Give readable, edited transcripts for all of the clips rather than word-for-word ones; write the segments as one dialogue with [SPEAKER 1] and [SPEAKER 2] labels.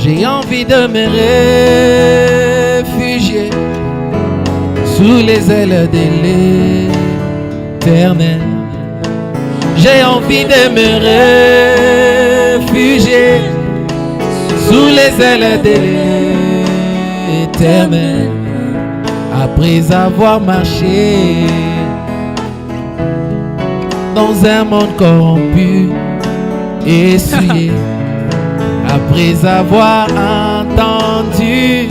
[SPEAKER 1] J'ai envie de me réfugier sous les ailes de l'Éternel. J'ai envie de me réfugier sous les ailes de l'Éternel. Après avoir marché dans un monde corrompu et souillé, après avoir entendu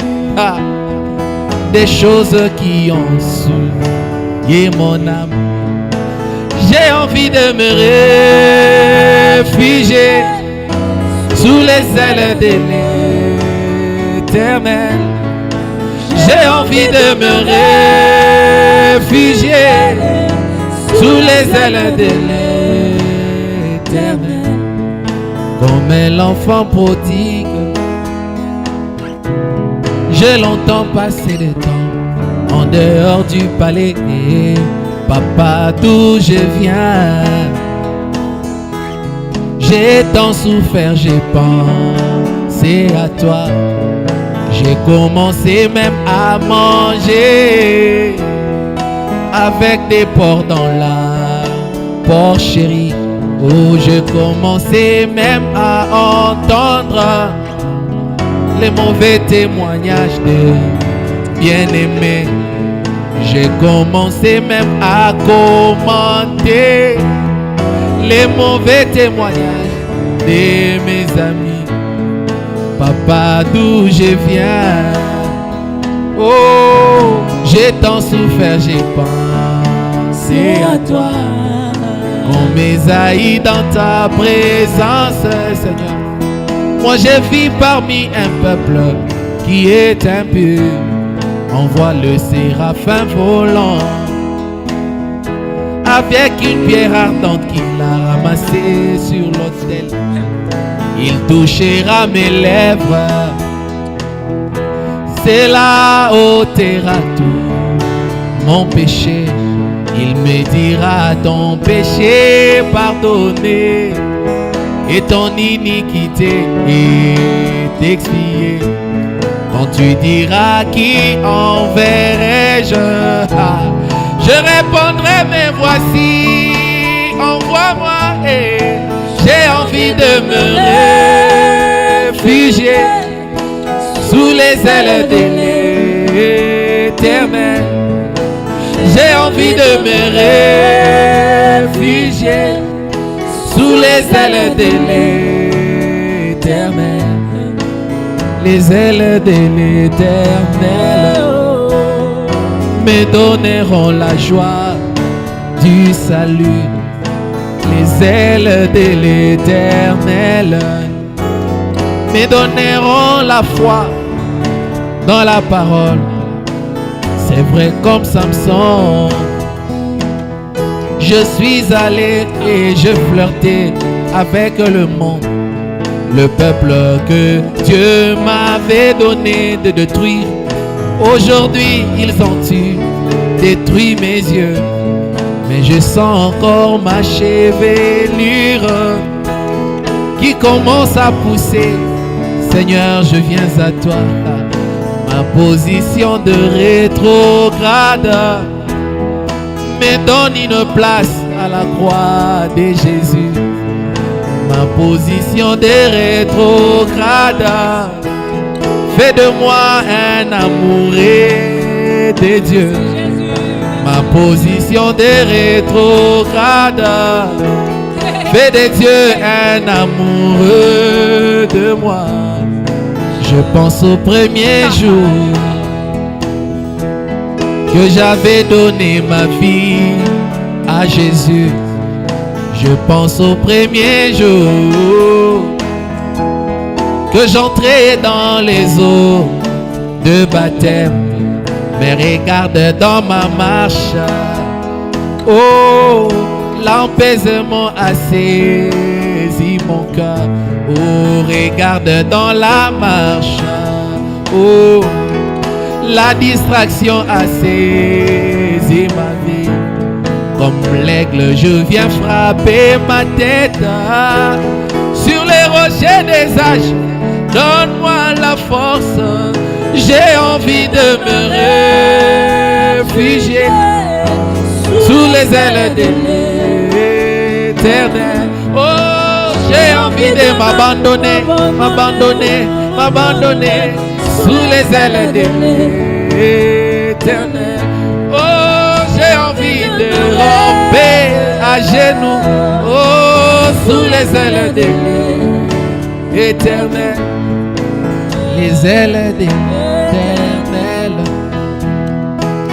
[SPEAKER 1] des choses qui ont souillé mon âme, j'ai envie de me réfugier sous les ailes de l'Éternel. J'ai envie de me réfugier sous les ailes de l'Éternel. Comme l'enfant prodigue, j'ai longtemps passé le temps en dehors du palais. Papa, d'où je viens, j'ai tant souffert, j'ai pensé à toi. J'ai commencé même à manger avec des porcs dans la porcherie. Oh, je commençais même à entendre les mauvais témoignages de bien-aimés. J'ai commencé même à commenter les mauvais témoignages de mes amis. Papa, d'où je viens, oh, j'ai tant souffert, j'ai pensé à toi. On m'haït dans ta présence, Seigneur. Moi je vis parmi un peuple qui est impur. On voit le séraphin volant avec une pierre ardente qu'il a ramassée sur l'autel. Il touchera mes lèvres, c'est là ôtera tout mon péché. Il me dira ton péché pardonné et ton iniquité est expiée. Quand tu diras qui enverrai-je, je répondrai mais voici, envoie-moi. J'ai envie de me réfugier sous les ailes de l'Éternel. J'ai envie de me réfugier sous les ailes de l'Éternel. Les ailes de l'Éternel me donneront la joie du salut. Les ailes de l'Éternel me donneront la foi dans la parole. C'est vrai comme Samson, je suis allé et je flirtais avec le monde, le peuple que Dieu m'avait donné de détruire. Aujourd'hui ils ont détruit mes yeux, mais je sens encore ma chevelure qui commence à pousser. Seigneur, je viens à toi. Ma position de rétrograde me donne une place à la croix de Jésus. Ma position de rétrograde fait de moi un amoureux de Dieu. Ma position de rétrograde fait de Dieu un amoureux de moi. Je pense au premier jour que j'avais donné ma vie à Jésus. Je pense au premier jour que j'entrais dans les eaux de baptême. Mais regarde dans ma marche, oh, l'apaisement a saisi mon cœur. Oh, regarde dans la marche. Oh, la distraction a saisi ma vie. Comme l'aigle, je viens frapper ma tête sur les rochers des âges. Donne-moi la force, j'ai envie de me réfugier sous les ailes de l'Éternel. Oh, j'ai envie de m'abandonner, m'abandonner, m'abandonner sous les ailes de l'Éternel. Oh, j'ai envie de ramper à genoux, oh, sous les ailes de l'Éternel. Les ailes de l'Éternel.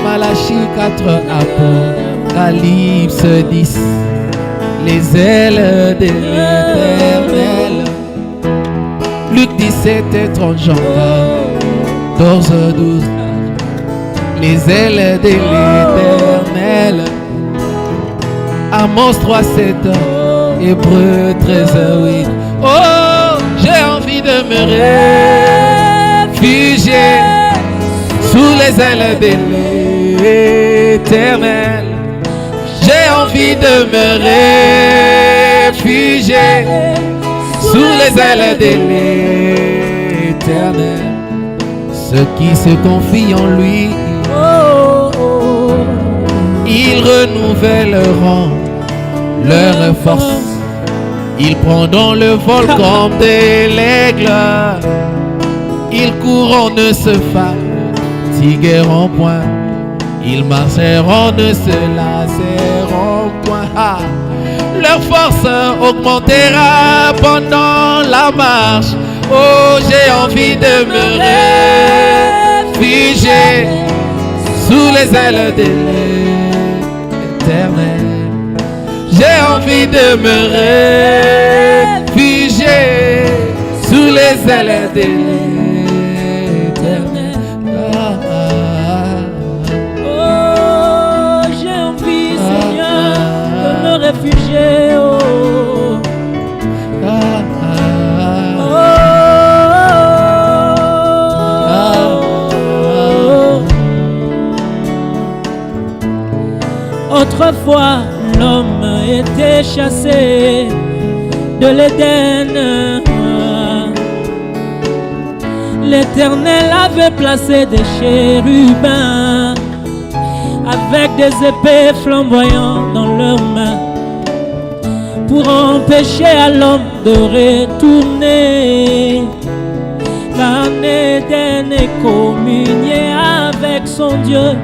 [SPEAKER 1] Malachie 4, Apocalypse 10. Les ailes de l'Éternel. Luc 17 et 30, Jean 14, 12. Les ailes de l'Éternel. Amos 3, 7, Hébreux 13, 8. Oh, j'ai envie de me réfugier sous les ailes de l'Éternel. J'ai envie de me réfugier sous les ailes de l'Éternel. Ceux qui se confient en lui, ils renouvelleront leur force. Ils prendront le vol comme de l'aigle. Ils courront, ne se fatigueront point. Ils marcheront, ne se lasseront point. Ah. Leur force augmentera pendant la marche. Oh, j'ai envie de me réfugier sous les ailes de l'Éternel. J'ai envie de me réfugier sous les ailes de l'Éternel.
[SPEAKER 2] Oh, j'ai envie, Seigneur, de me réfugier. Autrefois, l'homme était chassé de l'Éden. L'Éternel avait placé des chérubins avec des épées flamboyantes dans leurs mains pour empêcher à l'homme de retourner en Éden et communier avec son Dieu.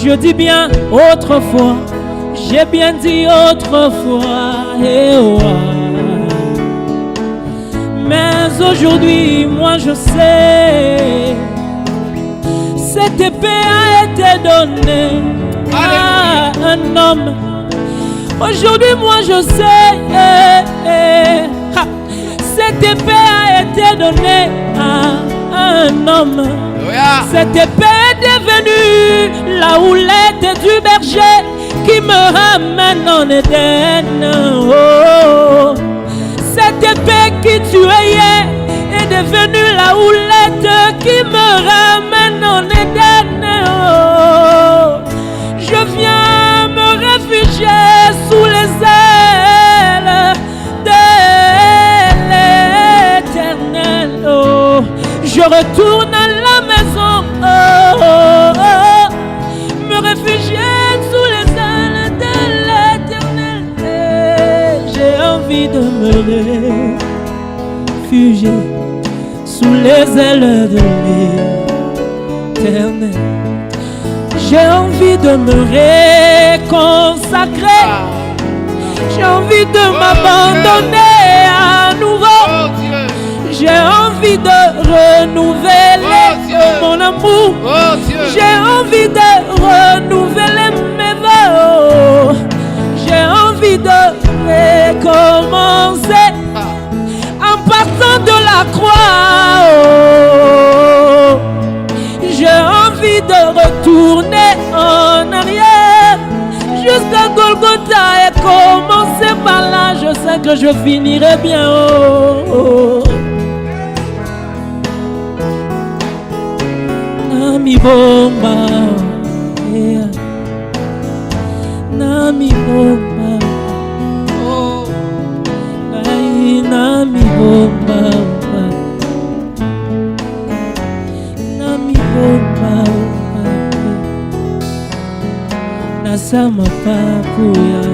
[SPEAKER 2] Je dis bien autrefois, j'ai bien dit autrefois, mais aujourd'hui, moi je sais, cette épée a été donnée à un homme. Aujourd'hui, moi je sais, cette épée a été donnée à un homme. Cette épée est devenue la houlette du berger qui me ramène en Éden. Oh, cette épée qui tuait est devenue la houlette qui me ramène en Éden. Oh, je viens me réfugier sous les ailes de l'Éternel. Oh, je retourne à la maison, me réfugier sous les ailes de l'Éternel. J'ai envie de me réfugier sous les ailes de l'Éternel. J'ai envie de me réconsacrer. J'ai envie de m'abandonner à nouveau. J'ai envie de renouveler mon amour. J'ai envie de renouveler mes vœux. J'ai envie de recommencer en partant de la croix. J'ai envie de retourner en arrière jusqu'à Golgotha et commencer par là. Je sais que je finirai bien. Oh, oh. Nami bomba, yeah. Nami bomba, oh, ay, nami bomba, nami bomba, nasama papuya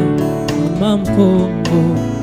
[SPEAKER 2] mamampongo.